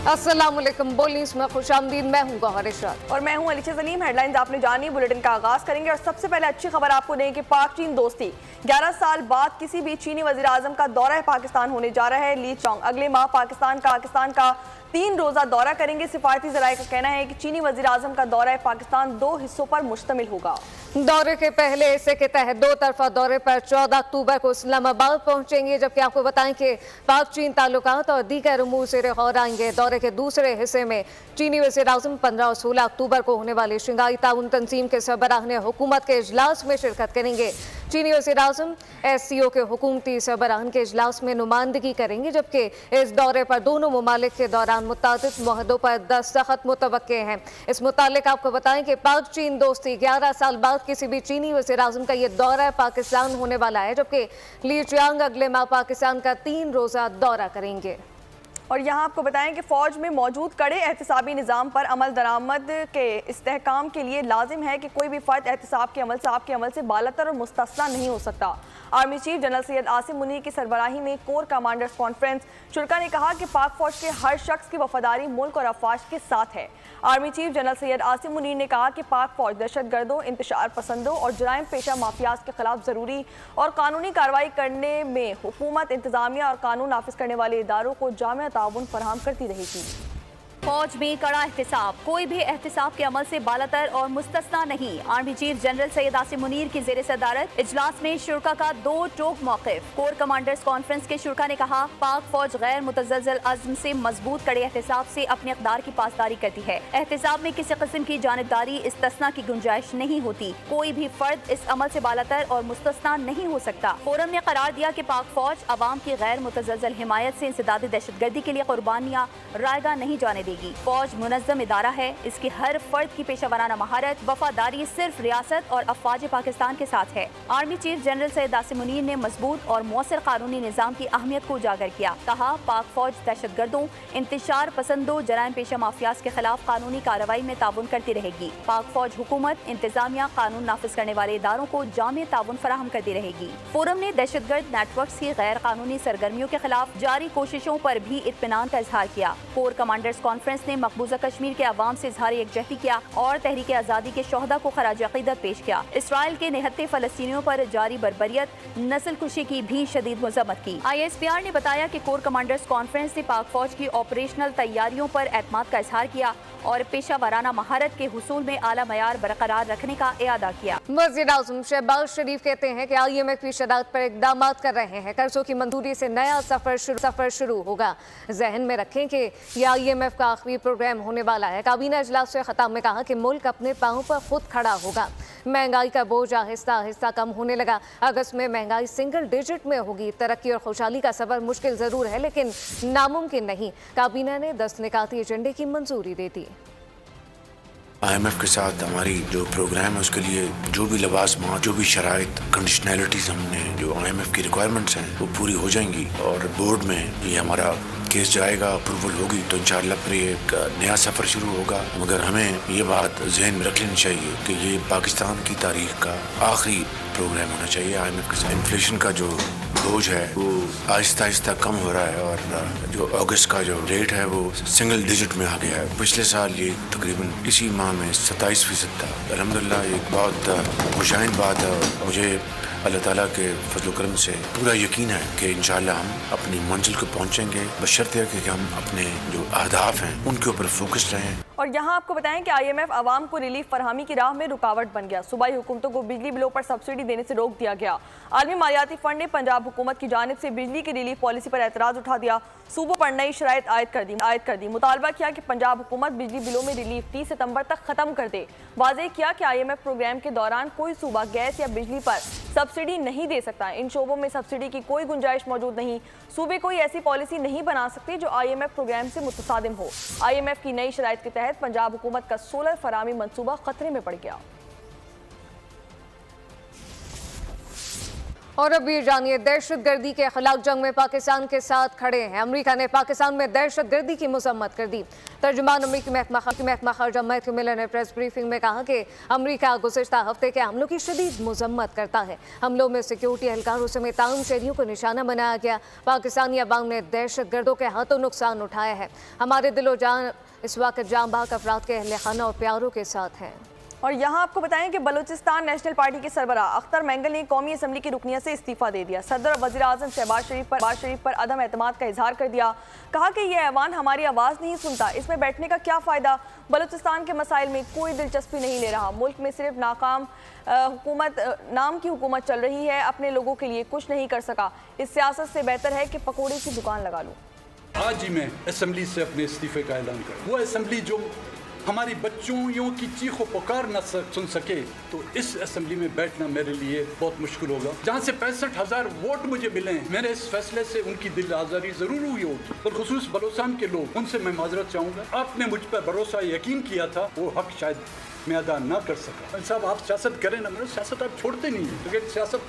अस्सलामुअलैकुम। बोलिस में खुशामदीद। मैं हूँ गौहर इशरत और मैं हूँ अलीशा सलीम। हेडलाइंस आपने जानी, बुलेटिन का आगाज करेंगे और सबसे पहले अच्छी खबर आपको दें कि पाक चीन दोस्ती 11 साल बाद किसी भी चीनी वजीर आजम का दौरा पाकिस्तान होने जा रहा है। ली चोंग अगले माह पाकिस्तान का 3 रोजा दौरा करेंगे। सिफारती जराये का कहना है कि चीनी वजीर आजम का दौरा पाकिस्तान 2 हिस्सों पर मुश्तमिल होगा। दौरे के पहले हिस्से के तहत 2 तरफा दौरे पर 14 अक्टूबर को इस्लामाबाद पहुंचेंगे, जबकि आपको बताएं कि पाक चीन ताल्लुकात और दीगर उमूर से और आएंगे। दौरे के दूसरे हिस्से में चीनी वज़ीर आज़म 15 और 16 अक्टूबर को होने वाली शंघाई ताउन तंजीम के सरबराह ने हुकूमत के इजलास में शिरकत करेंगे। चीनी वज़ीर आज़म SCO के हुकूमती सरबराहान के इजलास में नुमाइंदगी करेंगे, जबकि इस दौरे पर दोनों ममालिक के दौरान मुत्तादिद मुआहदों पर दस्तखत मुतवक्के हैं। इस मुतालिक आपको बताएं कि पाक चीन दोस्ती 11 साल बाद किसी भी चीनी वज़ीर आज़म का ये दौरा पाकिस्तान होने वाला है, जबकि ली चियांग अगले माह पाकिस्तान का 3 रोज़ा दौरा करेंगे। और यहाँ आपको बताएं कि फ़ौज में मौजूद कड़े एहतसाबी निज़ाम पर अमल दरामद के इस्तेहकाम के लिए लाजिम है कि कोई भी फ़र्द एहतसाब के अमल से बालातर और मुस्तस्ना नहीं हो सकता। Army chief general Syed Asim Munir की सरबराही में कोर कमांडर्स कॉन्फ्रेंस शुरा ने कहा कि पाक फ़ौज के हर शख्स की वफादारी मुल्क और अफवाज के साथ है। Army chief general Syed Asim Munir ने कहा कि पाक फ़ौज दहशत गर्दों, इंतशार पसंदों और जराइम पेशा माफियाज के खिलाफ ज़रूरी और कानूनी कार्रवाई करने में हुकूमत, इंतज़ामिया और कानून नाफिज करने वाले इदारों को जामिया ताउन फराहम करती रहेगी। फौज में कड़ा एहतिसाब, कोई भी एहतिसाब के अमल से बालातर और मुस्तस्ना नहीं। Army chief general Syed Asim Munir की जेर सदारत इजलास में शुरा का 2 टोक मौक़िफ़। कोर कमांडर्स कॉन्फ्रेंस के शुरा ने कहा, पाक फौज गैर मुतज़्ज़ल अज़्म से मजबूत कड़े एहतिसाब से अपने इक़दार की पासदारी करती है। एहतिसाब में किसी किस्म की जानिबदारी, इस्तिस्ना की गुंजाइश नहीं होती। कोई भी फर्द इस अमल से बालातर और मुस्तस्ना नहीं हो सकता। फोरम ने करार दिया कि पाक फौज अवाम की गैर मुतज़्ज़ल हिमायत से इंसदादी दहशतगर्दी के लिए कुर्बानियाँ रायगा नहीं जाने देगी। फौज मुनज़्ज़म इदारा है, इसकी हर फर्द की पेशा वराना महारत, वफादारी सिर्फ रियासत और अफवाज पाकिस्तान के साथ है। Army chief general Syed Asim Munir ने मजबूत और मौसर कानूनी निज़ाम की अहमियत को उजागर किया। कहा, पाक फौज दहशत गर्दों, इंतशार पसंदों, जराइम पेशा माफियाज के खिलाफ कानूनी कार्रवाई में ताउन करती रहेगी। पाक फौज हुकूमत, इंतजामिया, कानून नाफिज करने वाले इदारों को जामिया ताउन फराहम करती रहेगी। फोरम ने दहशत गर्द नेटवर्क की गैर कानूनी सरगर्मियों के खिलाफ जारी कोशिशों पर भी इत्मीनान का इजहार किया। कोर कमांडर्स कॉन्फ्रेंस ने मकबूजा कश्मीर के अवाम से इजहार यकजहती किया और तहरीक आज़ादी के शोहदा को खराज अक़ीदत पेश किया। इसराइल के निहत्ते फ़लस्तीनियों पर जारी बर्बरियत, नस्ल कुशी की भी शदीद मज़म्मत की। ISPR ने बताया कि कोर कमांडर्स कॉन्फ्रेंस ने पाक फौज की ऑपरेशनल तैयारियों पर एतमाद का इजहार किया और पेशा वराना महारत के हुसूल में आला मयार बरकरार रखने का इरादा किया। वज़ीर आज़म शहबाज शरीफ कहते हैं कि IMF की शरारत पर इक़दाम कर रहे हैं। कर्जों की मंजूरी से नया सफर शुरू होगा। जहन में रखें कि यह IMF का आखिरी प्रोग्राम होने वाला है। काबीना इजलास से खिताब में कहा कि मुल्क अपने पांव पर खुद खड़ा होगा। महंगाई का बोझ आहिस्ता आहिस्ता कम होने लगा। अगस्त में महंगाई सिंगल डिजिट में होगी। तरक्की और खुशहाली का सफर मुश्किल जरूर है, लेकिन नामुमकिन नहीं। काबीना ने 10 निकाती एजेंडे की मंजूरी दे दी। IMF के साथ हमारी जो प्रोग्राम है उसके लिए जो भी लवाज़मात, जो भी शराइत, कंडीशनैलिटीज़ हमने जो IMF की रिक्वायरमेंट्स हैं वो पूरी हो जाएंगी और बोर्ड में ये हमारा केस जाएगा, अप्रूवल होगी तो इंशाअल्लाह फिर एक नया सफ़र शुरू होगा। मगर हमें ये बात जहन में रख लेनी चाहिए कि ये पाकिस्तान की तारीख का आखिरी प्रोग्राम होना चाहिए। IMF के साथ इन्फ्लेशन का जो बोझ है वो आहिस्ता आहिस्ता कम हो रहा है और जो अगस्त का जो रेट है वो सिंगल डिजिट में आ गया है। पिछले साल ये तकरीबन इसी माह में 27% था। अल्हम्दुलिल्लाह एक बहुत खुशाइन बात है। मुझे अल्लाह ताला के फजल करम से पूरा यकीन है कि इंशाअल्लाह हम अपनी मंजिल को पहुंचेंगे, बशर्ते है कि हम अपने जो अहदाफ हैं उनके ऊपर फोकस रहें। और यहाँ आपको बताएं कि IMF आवाम को रिलीफ फरहमी की राह में रुकावट बन गया। सूबाई हुकूमतों को बिजली बिलों पर सब्सिडी देने से रोक दिया गया। आलमी मालियाती फंड ने पंजाब हुकूमत की जानिब से बिजली की रिलीफ पॉलिसी पर एतराज़ उठा दिया। सूबों पर नई शराइत आयद कर दी। मुतालबा किया कि पंजाब हुकूमत बिजली बिलों में रिलीफ 30 सितंबर तक ख़त्म कर दे। वाज़ेह किया कि IMF प्रोग्राम के दौरान कोई सूबा गैस या बिजली पर सब्सिडी नहीं दे सकता। इन शोबों में सब्सिडी की कोई गुंजाइश मौजूद नहीं। सूबे कोई ऐसी पॉलिसी नहीं बना सकते जो IMF प्रोग्राम से मुतसादिम हो। IMF की नई शराइत के तहत पंजाब हुकूमत का सोलर फरामी मंसूबा खतरे में पड़ गया। और अब ये जानिए, दहशतगर्दी के खिलाफ जंग में पाकिस्तान के साथ खड़े हैं। अमेरिका ने पाकिस्तान में दहशतगर्दी की मजम्मत कर दी। तर्जुमान अमेरिकी महकमा खारजा मैथ्यू मिलर ने प्रेस ब्रीफिंग में कहा कि अमेरिका गुज़िश्ता हफ्ते के हमलों की शदीद मजम्मत करता है। हमलों में सिक्योरिटी एहलकारों समेत आम शहरियों को निशाना बनाया गया। पाकिस्तानी अवाम ने दहशतगर्दों के हाथों नुकसान उठाया है। हमारे दिलो जान इस वक्त जाँ बाक अफराद के अहल खाना और प्यारों के साथ हैं। और यहाँ आपको बताएं कि बलूचिस्तान नेशनल पार्टी के सरबराह अख्तर मेंगल ने कौमी असम्बली की रुकनियत से इस्तीफा दे दिया। सदर और वज़ीर आज़म शहबाज शरीफ पर अदम एतमाद का इजहार कर दिया। कहा कि यह ऐवान हमारी आवाज़ नहीं सुनता, इसमें बैठने का क्या फ़ायदा। बलूचिस्तान के मसाइल में कोई दिलचस्पी नहीं ले रहा। मुल्क में सिर्फ नाम की हुकूमत चल रही है, अपने लोगों के लिए कुछ नहीं कर सका। इस सियासत से बेहतर है कि पकौड़े की दुकान लगा लूँ। आज ही मैं असम्बली से अपने इस्तीफे का ऐलान करूँ। वो असम्बली जो हमारी बच्चों की चीखों पुकार न सुन सके, तो इस असम्बली में बैठना मेरे लिए बहुत मुश्किल होगा। जहाँ से 65,000 वोट मुझे मिले हैं, मेरे इस फैसले से उनकी दिल आज़ारी ज़रूर हुई होगी। बिलखुसूस बलोचिस्तान के लोग, उनसे मैं माजरत चाहूँगा। आपने मुझ पर भरोसा यकीन किया था, वो हक शायद मैं अदा ना कर सका। साहब आप सियासत करें ना, मतलब सियासत आप छोड़ते नहीं हैं, तो सियासत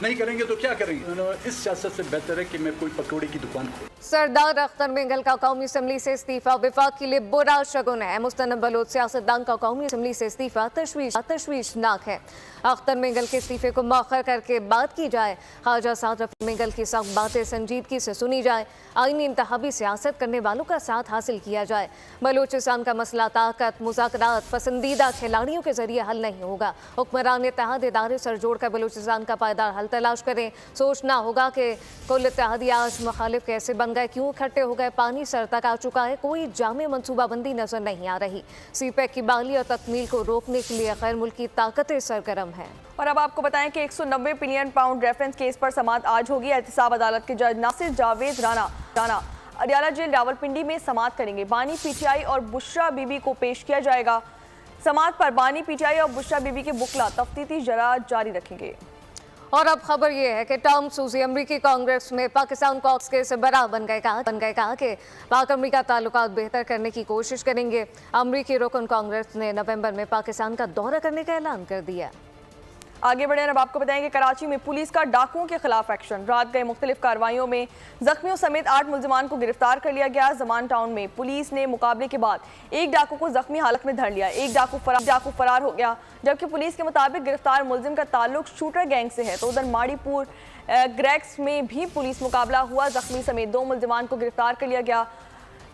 नहीं करेंगे तो क्या करेंगे। इस सियासत से बेहतर है कि मैं कोई पकौड़े की दुकान खोलूं। सरदार अख्तर मेंगल का कौमी असम्बली से इस्तीफा विफाक के लिए बुरा शगुन है। मुस्तनब बलोच सियासतदान का कौमी असम्बली से इस्तीफा तशवीशनाक है। अख्तर मेंगल के इस्तीफे को मौखर करके बात की जाए। ख्वाजा साद रफी मेंगल की सब बातें संजीदगी से सुनी जाए। आईनी इंतखाबी सियासत करने वालों का साथ हासिल किया जाए। बलूचिस्तान का मसला ताकत, मुज़ाकरात, पसंदीदा खिलाड़ियों के जरिए हल नहीं होगा। हुक्मरान इत्तेहाद इदारे सर जोड़कर बलूचिस्तान का पायदार हल तलाश करें। सोचना होगा कि कुल इत्तेहादी आज मुखालिफ कैसे बन गए, क्यों इकट्ठे हो गए, पानी सर तक आ चुका है, कोई जामे मनसूबाबंदी नजर नहीं आ रही। सीपैक की बहाली और तकमील को रोकने के लिए गैर मुल्की ताकतें सरगर्म हैं। और अब आपको बताएं कि 190 बिलियन पाउंड रेफरेंस केस पर समाअत आज होगी। एहतसाब अदालत के जज नासिर जावेद राना अडियाला जेल रावलपिंडी में समाअत करेंगे। बानी पीटीआई और बुशरा बीबी को पेश किया जाएगा। समाअत पर बानी पीटीआई और बुशरा बीबी के बुकला तफ्तीशी इजरात जारी रखेंगे। और अब खबर यह है कि टॉम सूजी अमरीकी कांग्रेस में पाकिस्तान कॉक्स के सरबराह बन गए। कहा कि पाक अमरीका ताल्लुकात बेहतर करने की कोशिश करेंगे। अमरीकी रुकन कांग्रेस ने नवंबर में पाकिस्तान का दौरा करने का ऐलान कर दिया। आगे बढ़े, अब आपको बताएंगे कराची में पुलिस का डाकुओं के खिलाफ एक्शन। रात गए मुख्तलिफ कार्रवाइयों में जख्मियों समेत 8 मुलजमान को गिरफ्तार कर लिया गया। जमान टाउन में पुलिस ने मुकाबले के बाद एक डाकू को जख्मी हालत में धर लिया। एक डाकू फरार हो गया, जबकि पुलिस के मुताबिक गिरफ्तार मुलजिम का ताल्लुक शूटर गैंग से है। तो उधर माड़ीपुर ग्रैक्स में भी पुलिस मुकाबला हुआ। जख्मी समेत 2 मुलजमान को गिरफ्तार कर लिया गया।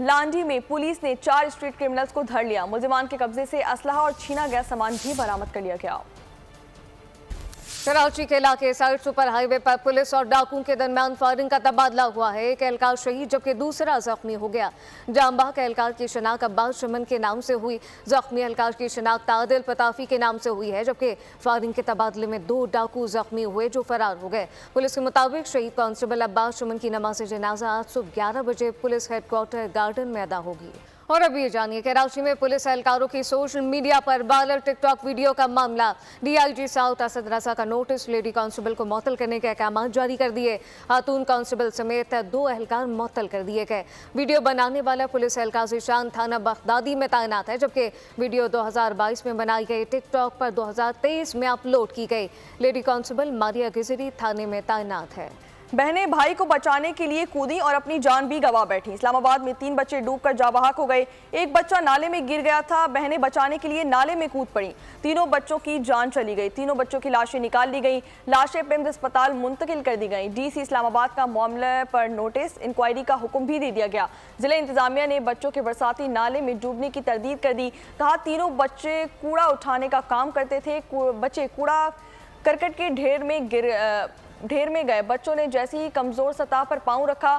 लांडी में पुलिस ने 4 स्ट्रीट क्रिमिनल्स को धर लिया। मुलजमान के कब्जे से असलहा और छीना गया सामान भी बरामद कर लिया गया। कराची के इलाके साइड सुपर हाईवे पर पुलिस और डाकुओं के दरमियान फायरिंग का तबादला हुआ है। एक एहलकार शहीद जबकि दूसरा जख्मी हो गया। जामबाग के एहलकार की शनाख्त अब्बास चमन के नाम से हुई। जख्मी एहलकार की शनाख्त आदिल पताफी के नाम से हुई है, जबकि फायरिंग के तबादले में 2 डाकू जख्मी हुए जो फरार हो गए। पुलिस के मुताबिक शहीद कांस्टेबल अब्बास चमन की नमाज जनाजा आज सुबह 11 बजे पुलिस हेडक्वार्टर गार्डन में अदा होगी। और अब ये जानिए, कराची में पुलिस एहलकारों की सोशल मीडिया पर वायरल टिकटॉक वीडियो का मामला। डीआईजी साउथ असद रजा का नोटिस, लेडी कांस्टेबल को मुअत्तल करने के अहकाम जारी कर दिए। खातून कांस्टेबल समेत 2 एहलकार मुअत्तल कर दिए गए। वीडियो बनाने वाला पुलिस एहलकार ज़ीशान थाना बगदादी में तैनात है, जबकि वीडियो 2022 में बनाई गई टिकटॉक पर 2023 में अपलोड की गई। लेडी कांस्टेबल मारिया गिजरी थाने में तैनात है। बहनें भाई को बचाने के लिए कूदी और अपनी जान भी गंवा बैठी। इस्लामाबाद में 3 बच्चे डूबकर जाँ बहक हो गए। एक बच्चा नाले में गिर गया था। बहनें बचाने के लिए नाले में कूद पड़ी। तीनों बच्चों की जान चली गई। तीनों बच्चों की लाशें निकाल ली गई। लाशें पिम्स अस्पताल मुंतकिल कर दी गई। डीसी इस्लामाबाद का मामले पर नोटिस इंक्वायरी का हुक्म भी दे दिया गया। जिला इंतजामिया ने बच्चों के बरसाती नाले में डूबने की तरदीद कर दी। कहा तीनों बच्चे कूड़ा उठाने का काम करते थे। बच्चे कूड़ा करकट के ढेर में गए। बच्चों ने जैसे ही कमज़ोर सतह पर पाँव रखा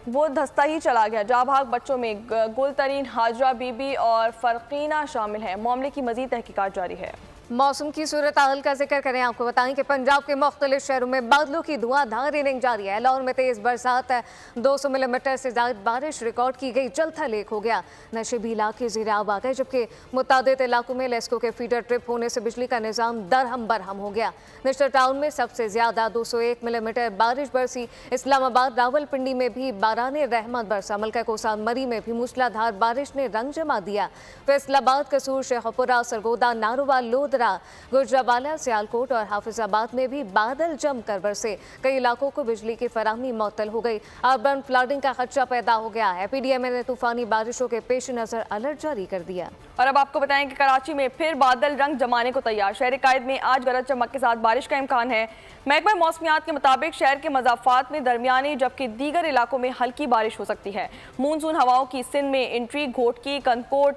वो धंसता ही चला गया। जाबाग बच्चों में गुलतरीन, हाजरा बीबी और फरकीना शामिल हैं। मामले की मज़ीद तहकीकात जारी है। मौसम की सूरत हाल का जिक्र करें, आपको बताएं कि पंजाब के मुख्तलिफ शहरों में बादलों की धुआंधार रेनिंग जारी है। लाहौर में तेज़ बरसात है। 200 मिलीमीटर से ज़्यादा बारिश रिकॉर्ड की गई। जलथा लेक हो गया। नशेबी इलाके ज़ेर आब आ गए, जबकि मुतादिद इलाकों में लेस्को के फीडर ट्रिप होने से बिजली का निज़ाम दरहम बरहम हो गया। निश्तर टाउन में सबसे ज़्यादा 201 मिलीमीटर बारिश बरसी। इस्लामाबाद रावलपिंडी में भी बाराने रहमत बरसा। मलका कोसार मरी में भी मूसलाधार बारिश ने रंग जमा दिया। फैसलाबाद, कसूर, शेखपुरा, सरगोदा, नारोवाल, लोध, आगरा, गुजरांवाला, सियालकोट और हाफिजाबाद में भी बादल जमकर बरसे। कई इलाकों को बिजली की फराहमी मुअत्तल हो गई। अर्बन फ्लडिंग का खदशा पैदा हो गया है। पीडीएमए ने तूफानी बारिशों के पेश नजर अलर्ट जारी कर दिया। और अब आपको बताएं कि कराची में फिर बादल रंग जमाने को तैयार। शहर कायद में आज गरज चमक के साथ बारिश का इम्कान है। महकमा मौसमियात के मुताबिक शहर के मज़ाफ़ात में दरमियानी जबकि दीगर इलाकों में हल्की बारिश हो सकती है। मानसून हवाओं की सिंध में इंट्री, घोटकी, कनकोट,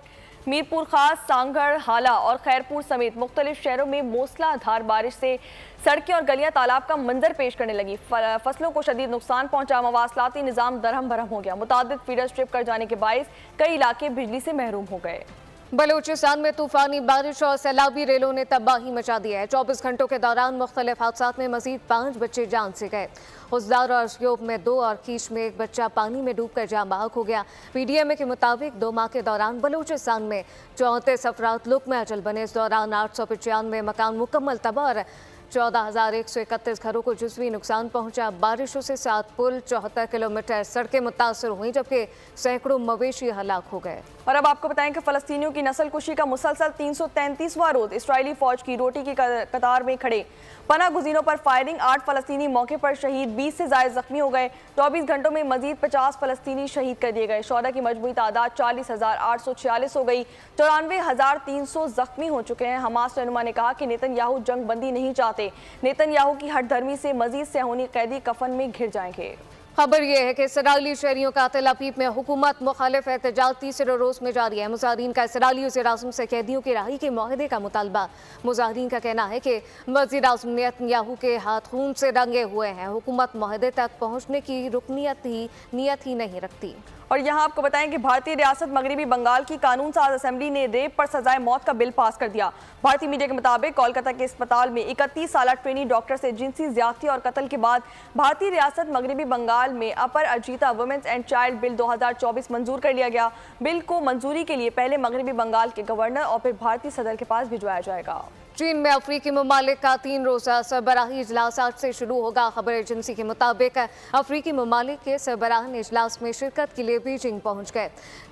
मीरपुर खास, सांगड़, हाला और खैरपुर समेत मुख्तलिफ शहरों में मूसलाधार बारिश से सड़कें और गलियां तालाब का मंजर पेश करने लगी। फसलों को शदीद नुकसान पहुंचा। मवासलाती निज़ाम दरहम भरम हो गया। मुतादिद फीडर स्ट्रिप कर जाने के बायस कई इलाके बिजली से महरूम हो गए। बलूचिस्तान में तूफानी बारिश और सैलाबी रेलों ने तबाही मचा दी है। 24 घंटों के दौरान मुख्तलिफ हादसात में मजीद 5 बच्चे जान से गए। हुसदार और श्योब में 2 और कीश में 1 बच्चा पानी में डूबकर जाँ बहक हो गया। पीडीएमए के मुताबिक 2 माह के दौरान बलूचिस्तान में 34 अफराद लुक में अजल बने। इस दौरान 895 मकान मुकम्मल तबाह और 14,131 घरों को जुज़वी नुकसान पहुंचा। बारिशों से 7 पुल, 74 किलोमीटर सड़कें मुतासर हुई, जबकि सैकड़ों मवेशी हलाक हो गए। और अब आपको बताएं कि फ़लस्तीनियों की नस्ल कुशी का मुसलसल 333वां रोज इस्राएली फौज की रोटी की कतार में खड़े पना गुज़ीनों पर फायरिंग। 8 फ़लस्तीनी मौके पर शहीद, 20 से ज़ायद जख्मी हो गए। 24 घंटों में मजीद 50 फ़लस्तीनी शहीद कर दिए गए। शोहदा की मजमूई तादाद 40,846 हो गई। 94,300 जख्मी हो चुके हैं। हमास रहनुमा ने कहा कि नेतन्याहू जंग बंदी नहीं चाहते। नेतन्याहू की हठधर्मी से मजीद सेहूनी कैदी कफन में घिर जाएंगे। खबर यह है कि इसराइली शहरियों का तेल अवीव में हुकूमत मुखालिफ एहतजाज तीसरे रोज में जारी है। मुजाहिरीन का इसराइली वज़ीर-ए-आज़म से कैदियों की रहाई के मुआहदे का मुतालबा। मुजाहिरीन का कहना है कि वज़ीर-ए-आज़म नेतन्याहू के हाथ खून से रंगे हुए हैं। हुकूमत मुआहदे तक पहुँचने की नीयत ही नहीं रखती। और यहाँ आपको बताएं कि भारतीय रियासत मगरबी बंगाल की कानून साज असेंबली ने रेप पर सजाए मौत का बिल पास कर दिया। भारतीय मीडिया के मुताबिक कोलकाता के अस्पताल में 31 साला ट्रेनी डॉक्टर से जिनसी ज्यादती और कत्ल के बाद भारतीय रियासत मगरबी बंगाल में Aparajita women's and child bill 2024 मंजूर कर लिया गया। बिल को मंजूरी के लिए पहले मगरबी बंगाल के गवर्नर और फिर भारतीय सदर के पास भिजवाया जाएगा। चीन में अफ्रीकी ममालिक का 3 रोज़ा सरबराही इजलास आज से शुरू होगा। खबर एजेंसी के मुताबिक अफ्रीकी ममालिक के सरबराहान इजलास में शिरकत के लिए बीजिंग पहुंच गए।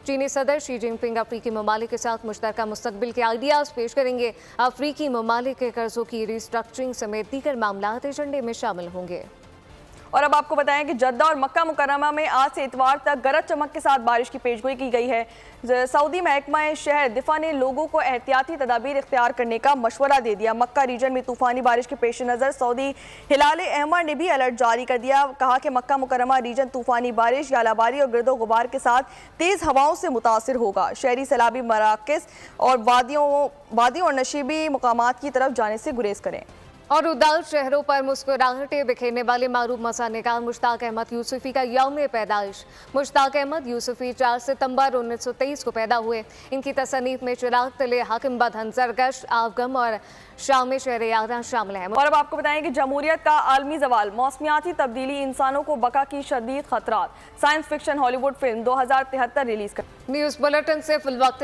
चीनी सदर शी जिनपिंग अफ्रीकी ममालिक के साथ मुश्तरका मुस्तकबिल के आइडियाज़ पेश करेंगे। अफ्रीकी ममालिक के कर्जों की रिस्ट्रक्चरिंग समेत दीगर मामलात एजेंडे में शामिल होंगे। और अब आपको बताएं कि जद्दा और मक्का मुकर्रमा में आज से इतवार तक गरज चमक के साथ बारिश की पेशगोई की गई है। सऊदी महकमा शहर दिफा ने लोगों को एहतियाती तदाबीर इख्तियार करने का मशवरा दे दिया। मक्का रीजन में तूफानी बारिश के पेश नज़र सऊदी हिलाल अहमर ने भी अलर्ट जारी कर दिया। कहा कि मक्का मुकर्रमा रीजन तूफानी बारिश, यालाबारी और गिरदो गुबार के साथ तेज़ हवाओं से मुतासिर होगा। शहरी सैलाबी मराकज़ और वादियों और नशीबी मुकामात की तरफ जाने से गुरेज करें। और उदास शहरों पर मुस्कुराहटें बिखेरने वाले मारूफ मसानिकार मुश्ताक अहमद यूसुफी का यौम पैदाइश। मुश्ताक अहमद यूसुफी 4 सितंबर 1923 को पैदा हुए। इनकी तसनीफ में चिराग तले, हाकिम बदहन, सरगश, आवगम और शाम शहर यारा शामिल हैं। और अब आपको बताएं कि जमहूरियत का आलमी जवाल, मौसमियाती तब्दीली, इंसानों को बका की शदीद खतरात। Science fiction Hollywood film 2073 release कर। न्यूज़ बुलेटिन से फिल वक्त